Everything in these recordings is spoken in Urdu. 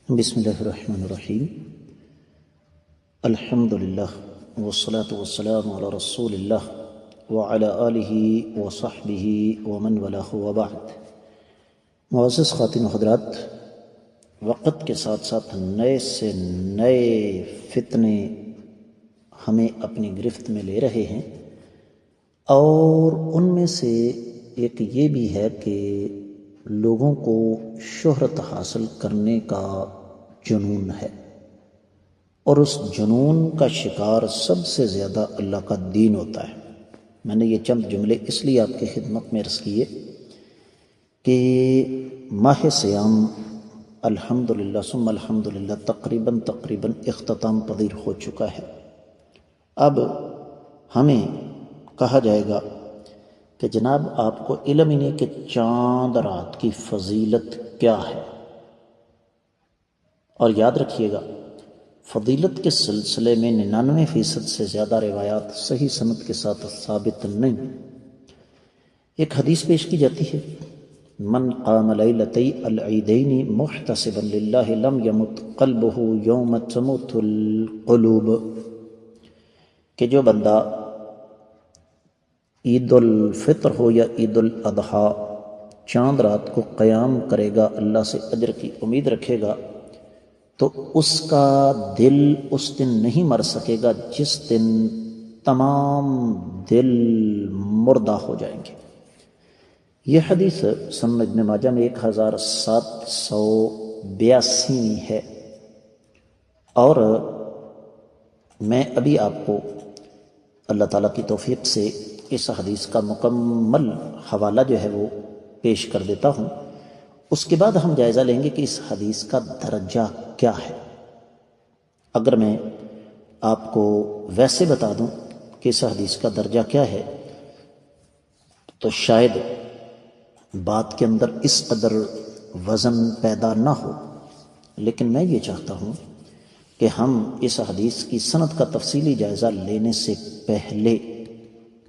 بسم اللہ الرحمن الرحیم الحمدللہ والصلاة والسلام علی رسول اللہ وعلی آلہ وصحبہ ومن والاه وبعد۔ معزز خواتین و حضرات، وقت کے ساتھ ساتھ نئے سے نئے فتنے ہمیں اپنی گرفت میں لے رہے ہیں، اور ان میں سے ایک یہ بھی ہے کہ لوگوں کو شہرت حاصل کرنے کا جنون ہے، اور اس جنون کا شکار سب سے زیادہ اللہ کا دین ہوتا ہے۔ میں نے یہ چند جملے اس لیے آپ کی خدمت میں عرض کیے کہ ماہ سیام الحمدللہ ثم الحمدللہ تقریباً اختتام پذیر ہو چکا ہے۔ اب ہمیں کہا جائے گا کہ جناب آپ کو علم ہی نہیں کہ چاند رات کی فضیلت کیا ہے، اور یاد رکھیے گا فضیلت کے سلسلے میں 99% سے زیادہ روایات صحیح سند کے ساتھ ثابت نہیں۔ ایک حدیث پیش کی جاتی ہے، من قام لیلتی العیدین محتسبا للہ لم یمت قلبہ یوم تموت القلوب، کہ جو بندہ عید الفطر ہو یا عید الاضحیٰ چاند رات کو قیام کرے گا، اللہ سے اجر کی امید رکھے گا، تو اس کا دل اس دن نہیں مر سکے گا جس دن تمام دل مردہ ہو جائیں گے۔ یہ حدیث سنن ابن ماجہ میں 1782 ہے، اور میں ابھی آپ کو اللہ تعالیٰ کی توفیق سے اس حدیث کا مکمل حوالہ جو ہے وہ پیش کر دیتا ہوں۔ اس کے بعد ہم جائزہ لیں گے کہ اس حدیث کا درجہ کیا ہے۔ اگر میں آپ کو ویسے بتا دوں کہ اس حدیث کا درجہ کیا ہے تو شاید بات کے اندر اس قدر وزن پیدا نہ ہو، لیکن میں یہ چاہتا ہوں کہ ہم اس حدیث کی سند کا تفصیلی جائزہ لینے سے پہلے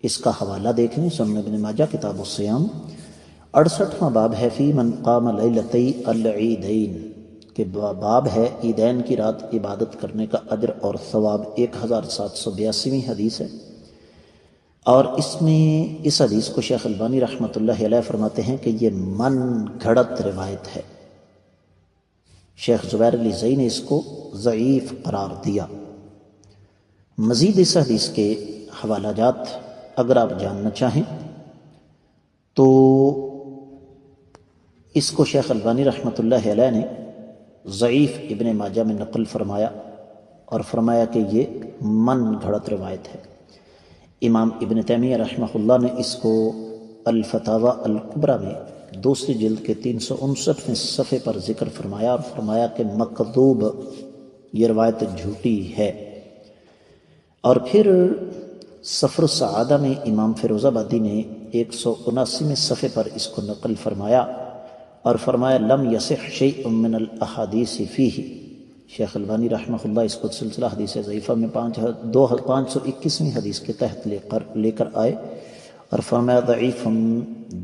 اس کا حوالہ دیکھ لیں۔ سنن ابن ماجہ کتاب الصیام 68واں باب ہے فی من قام لیلتی العیدین، کہ باب ہے عیدین کی رات عبادت کرنے کا اجر اور ثواب۔ 1782 حدیث ہے، اور اس میں اس حدیث کو شیخ البانی رحمۃ اللہ علیہ فرماتے ہیں کہ یہ من گھڑت روایت ہے۔ شیخ زبیر علی زئی نے اس کو ضعیف قرار دیا۔ مزید اس حدیث کے حوالہ جات اگر آپ جاننا چاہیں تو اس کو شیخ البانی رحمۃ اللہ علیہ نے ضعیف ابن ماجہ میں نقل فرمایا، اور فرمایا کہ یہ من گھڑت روایت ہے۔ امام ابن تیمیہ رحمہ اللہ نے اس کو الفتاوی الکبریٰ میں دوسری جلد کے 359ویں صفحے پر ذکر فرمایا، اور فرمایا کہ مکذوب، یہ روایت جھوٹی ہے۔ اور پھر سفر السعادہ میں امام فیروز آبادی نے 179ویں صفحے پر اس کو نقل فرمایا، اور فرمایا لم یصح شیء من الاحادیث فیہ۔ شیخ البانی رحمہ اللہ اس کو سلسلہ حدیث ضعیفہ میں 521ویں حدیث کے تحت لے کر آئے، اور فرمایا ضعیف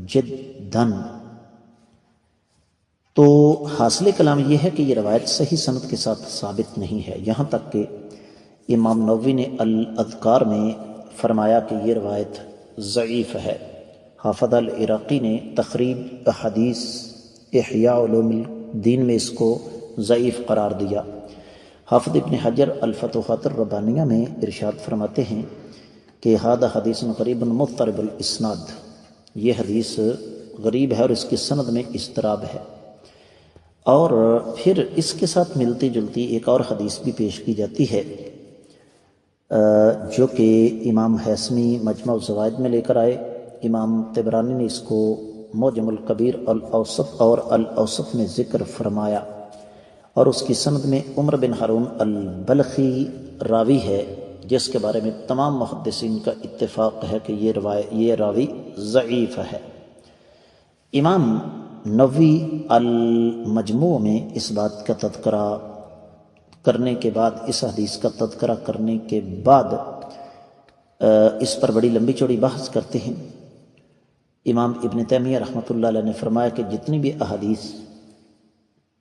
جداً۔ تو حاصل کلام یہ ہے کہ یہ روایت صحیح سند کے ساتھ ثابت نہیں ہے، یہاں تک کہ امام نووی نے الاذکار میں فرمایا کہ یہ روایت ضعیف ہے۔ حافظ العراقی نے تخریب حدیث احیاء علوم الدین میں اس کو ضعیف قرار دیا۔ حافظ ابن حجر الفتوحات الربانیہ میں ارشاد فرماتے ہیں کہ ھذا حدیث غریب مضطرب الاسناد، یہ حدیث غریب ہے اور اس کی سند میں اضطراب ہے۔ اور پھر اس کے ساتھ ملتی جلتی ایک اور حدیث بھی پیش کی جاتی ہے، جو کہ امام حیثمی مجمع الزوائد میں لے کر آئے۔ امام طبرانی نے اس کو معجم الکبیر اور الاوسط میں ذکر فرمایا، اور اس کی سند میں عمر بن ہارون البلخی راوی ہے، جس کے بارے میں تمام محدثین کا اتفاق ہے کہ یہ راوی ضعیف ہے۔ امام نووی المجموع میں اس بات کا تذکرہ کرنے کے بعد، اس حدیث کا تذکرہ کرنے کے بعد اس پر بڑی لمبی چوڑی بحث کرتے ہیں۔ امام ابن تیمیہ رحمۃ اللہ علیہ نے فرمایا کہ جتنی بھی احادیث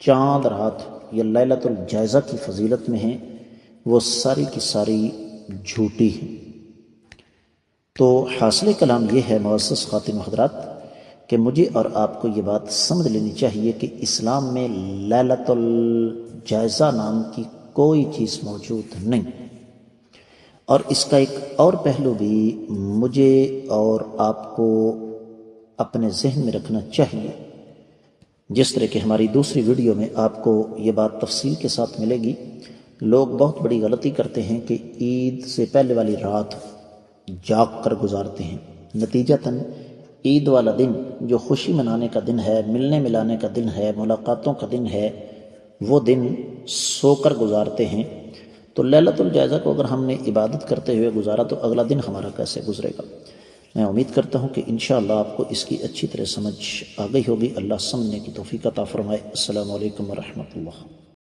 چاند رات یا لیلۃ الجائزہ کی فضیلت میں ہیں وہ ساری کی ساری جھوٹی ہیں۔ تو حاصل کلام یہ ہے معزز خواتین و حضرات کہ مجھے اور آپ کو یہ بات سمجھ لینی چاہیے کہ اسلام میں لیلۃ الجائزہ نام کی کوئی چیز موجود نہیں۔ اور اس کا ایک اور پہلو بھی مجھے اور آپ کو اپنے ذہن میں رکھنا چاہیے، جس طرح کہ ہماری دوسری ویڈیو میں آپ کو یہ بات تفصیل کے ساتھ ملے گی۔ لوگ بہت بڑی غلطی کرتے ہیں کہ عید سے پہلے والی رات جاگ کر گزارتے ہیں، نتیجتاً عید والا دن جو خوشی منانے کا دن ہے، ملنے ملانے کا دن ہے، ملاقاتوں کا دن ہے، وہ دن سو کر گزارتے ہیں۔ تو لیلۃ الجائزہ کو اگر ہم نے عبادت کرتے ہوئے گزارا تو اگلا دن ہمارا کیسے گزرے گا؟ میں امید کرتا ہوں کہ انشاءاللہ آپ کو اس کی اچھی طرح سمجھ آ گئی ہوگی۔ اللہ سمجھنے کی توفیق عطا فرمائے۔ السلام علیکم ورحمۃ اللہ۔